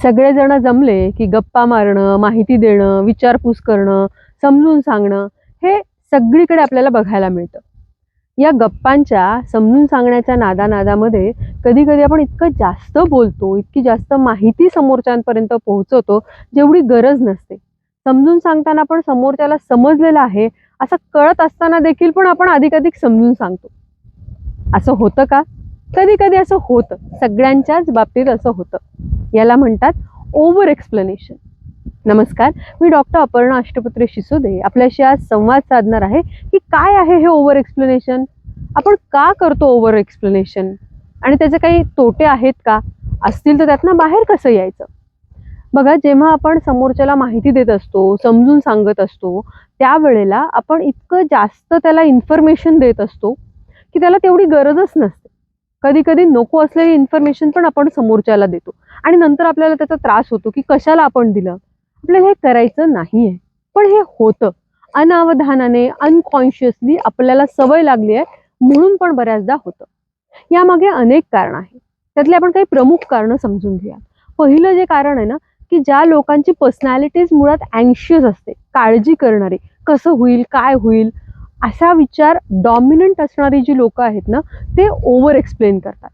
सगळेजण जमले की गप्पा मारणं, माहिती देणं, विचारपूस करणं, समजून सांगणं हे सगळीकडे आपल्याला बघायला मिळतं. या गप्पांच्या समजून सांगण्याच्या नादानादामध्ये कधी-कधी आपण इतकं जास्त बोलतो, इतकी जास्त माहिती समोरच्यांपर्यंत पोहोचवतो, जेवढी गरज नसते. समजून सांगताना पण समोरच्याला समजलेलं आहे असं कळत असताना देखील पण आपण अधिकाधिक समजून सांगतो. असं होतं का? कधी-कधी असं होतं. सगळ्यांच्याच बाबतीत असं होतं. याला म्हणतात ओव्हर एक्सप्लेनेशन. नमस्कार, मी डॉक्टर अपर्णा अष्टपत्रे शिसोदे आपल्याशी आज संवाद साधणार आहे की काय आहे हे ओव्हर एक्सप्लेनेशन, आपण का करतो ओव्हर एक्सप्लेनेशन आणि त्याचे काही तोटे आहेत का, असतील तर त्यातनं बाहेर कसं यायचं. बघा, जेव्हा आपण समोरच्याला माहिती देत असतो, समजून सांगत असतो, त्यावेळेला आपण इतकं जास्त त्याला इन्फॉर्मेशन देत असतो की त्याला तेवढी गरजच नसते. कधी कधी नको असलेली इन्फॉर्मेशन पण आपण समोरच्याला देतो आणि नंतर आपल्याला त्याचा त्रास होतो की कशाला आपण दिलं, आपल्याला हे करायचं नाहीये. पण हे होतं अनावधानाने, अनकॉन्शियसली आपल्याला सवय लागली आहे म्हणून पण बऱ्याचदा होतं. यामागे अनेक कारण आहेत. त्यातले आपण काही प्रमुख कारण समजून घेऊया. पहिलं जे कारण आहे ना, की ज्या लोकांची पर्सनॅलिटीज मुळात अँशियस असते, काळजी करणारे, कसं होईल, काय होईल असा विचार डॉमिनंट असणारी जी लोक आहेत ना, ते ओव्हर एक्सप्लेन करतात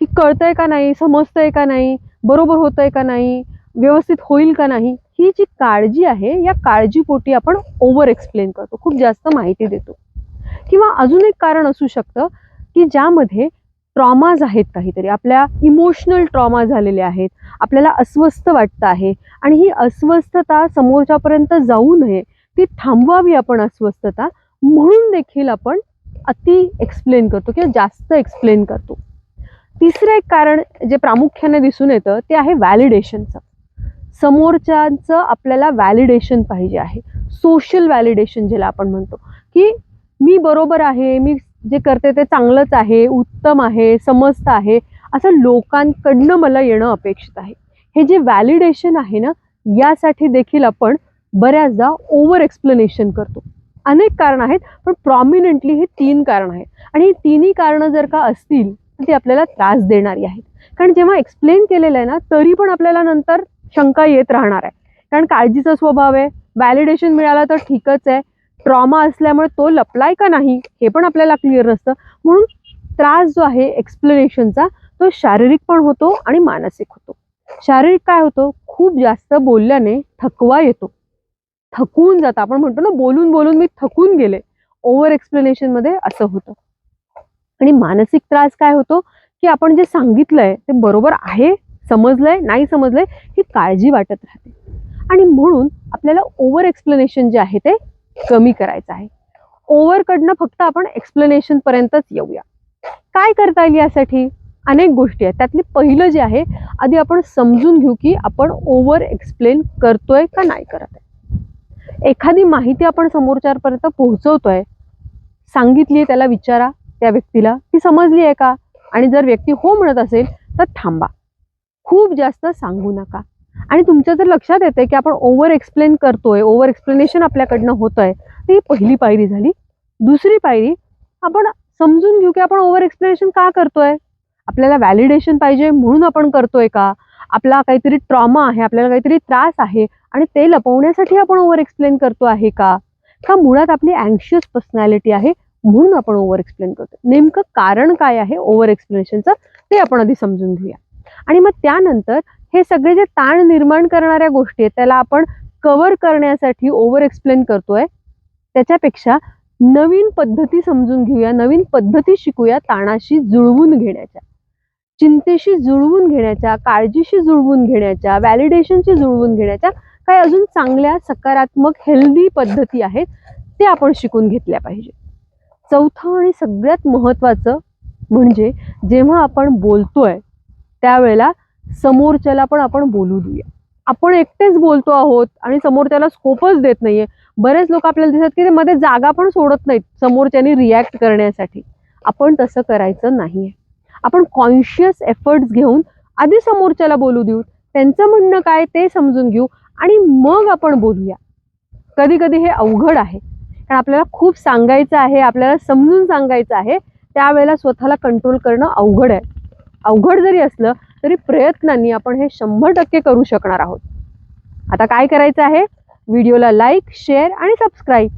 की कळतंय का नाही, समजतंय का नाही, बरोबर होतंय का नाही, व्यवस्थित होईल का नाही. ही जी काळजी आहे, या काळजीपोटी आपण ओव्हर एक्सप्लेन करतो, खूप जास्त माहिती देतो. किंवा अजून एक कारण असू शकतं की ज्यामध्ये ट्रॉमाज आहेत, काहीतरी आपल्या इमोशनल ट्रॉमा झालेले आहेत, आपल्याला अस्वस्थ वाटतं आहे आणि ही अस्वस्थता समोरच्यापर्यंत जाऊ नये, ती थांबवावी आपण अस्वस्थता, म्हणून देखील आपण अति एक्सप्लेन करतो किंवा जास्त एक्सप्लेन करतो. तिसरं एक कारण जे प्रामुख्याने दिसून येतं ते आहे व्हॅलिडेशनचं. समोरच्याचं आपल्याला व्हॅलिडेशन पाहिजे आहे, सोशल व्हॅलिडेशन ज्याला आपण म्हणतो, की मी बरोबर आहे, मी जे करते ते चांगलंच आहे, उत्तम आहे, समजतं आहे, असं लोकांकडनं मला येणं अपेक्षित आहे. हे जे व्हॅलिडेशन आहे ना, यासाठी देखील आपण बऱ्याचदा ओव्हर एक्सप्लेनेशन करतो. अनेक कारण आहेत, पण प्रॉमिनंटली हे 3 कारण आहेत आणि ही तिन्ही कारणं जर का असतील तर ती आपल्याला त्रास देणारी आहेत. कारण जेव्हा एक्सप्लेन केलेलं आहे ना, तरी पण आपल्याला नंतर शंका येत राहणार आहे. कारण काळजीचा स्वभाव आहे, व्हॅलिडेशन मिळालं तर ठीकच आहे, ट्रॉमा असल्यामुळे तो लपलाय का नाही हे पण आपल्याला क्लिअर नसतं. म्हणून त्रास जो आहे एक्सप्लेनेशनचा, तो शारीरिक पण होतो आणि मानसिक होतो. शारीरिक काय होतं, खूप जास्त बोलल्याने थकवा येतो, थकून जातं. आपण म्हणतो ना, बोलून बोलून मी थकून गेले, ओव्हर एक्सप्लेनेशन मध्ये असं होतं. आणि मानसिक त्रास काय होतो, की आपण जे सांगितलंय ते बरोबर आहे, समजलंय नाही समजलंय, ही काळजी वाटत राहते. आणि म्हणून आपल्याला ओव्हर एक्सप्लेनेशन जे आहे ते कमी करायचं आहे. ओव्हर कडनं फक्त आपण एक्सप्लेनेशन पर्यंतच येऊया. काय करता येईल यासाठी? अनेक गोष्टी आहेत. त्यातली पहिलं जे आहे, आधी आपण समजून घेऊ की आपण ओव्हर एक्सप्लेन करतोय का नाही करत आहे. एखादी माहिती आपण समोरच्यापर्यंत पोहोचवतोय, सांगितली, त्याला विचारा त्या व्यक्तीला ती समजली आहे का, आणि जर व्यक्ती हो म्हणत असेल तर थांबा, खूप जास्त सांगू नका. आणि तुमच्या जर लक्षात येते की आपण ओव्हर एक्सप्लेन करतोय, ओव्हर एक्सप्लेनेशन आपल्याकडनं होतंय, ती पहिली पायरी झाली. दुसरी पायरी, आपण समजून घेऊ की आपण ओव्हर एक्सप्लेनेशन का करतोय. आपल्याला व्हॅलिडेशन पाहिजे म्हणून आपण करतोय का, आपला काहीतरी ट्रॉमा आहे, आपल्याला काहीतरी त्रास आहे आणि ते लपवण्यासाठी आपण ओव्हर एक्सप्लेन करतो आहे का, का मुळात आपली अँशियस पर्सनॅलिटी आहे म्हणून आपण ओव्हर एक्सप्लेन करतो. नेमकं कारण काय आहे ओव्हर एक्सप्लेनेशनचं ते आपण आधी समजून घेऊया. आणि मग त्यानंतर हे सगळे जे ताण निर्माण करणाऱ्या गोष्टी आहेत त्याला आपण कव्हर करण्यासाठी ओव्हर एक्सप्लेन करतोय, त्याच्यापेक्षा नवीन पद्धती समजून घेऊया, नवीन पद्धती शिकूया ताणाशी जुळवून घेण्याच्या, चिंतेशी जुळवून घेण्याच्या, काळजीशी जुळवून घेण्याच्या, व्हॅलिडेशनशी जुळवून घेण्याच्या. काही अजून चांगल्या सकारात्मक हेल्दी पद्धती आहेत, ते आपण शिकून घेतल्या पाहिजे. चौथं आणि सगळ्यात महत्त्वाचं म्हणजे जेव्हा आपण बोलतोय त्यावेळेला समोरच्याला पण आपण बोलू देऊया. आपण एकटेच बोलतो आहोत आणि समोरच्याला स्कोपच देत नाहीये. बरेच लोक आपल्याला दिसतात की ते मध्ये जागा पण सोडत नाहीत समोरच्यानी रिॲक्ट करण्यासाठी. आपण तसं करायचं नाहीये. आपण कॉन्शियस एफर्ट्स घेऊन आधी समोरच्याला बोलू देऊ, त्यांचं म्हणणं काय ते समजून घेऊ आणि मग आपण बोलूया. कधी कधी हे अवघड आहे, कारण आपल्याला खूप सांगायचं आहे, आपल्याला समजून सांगायचं आहे, त्यावेळेला स्वतःला कंट्रोल करणं अवघड आहे. अवघड जरी असलं तरी प्रयत्नांनी आपण हे 100% करू शकणार आहोत. आता काय करायचं आहे? व्हिडिओला लाईक, शेअर आणि सबस्क्राईब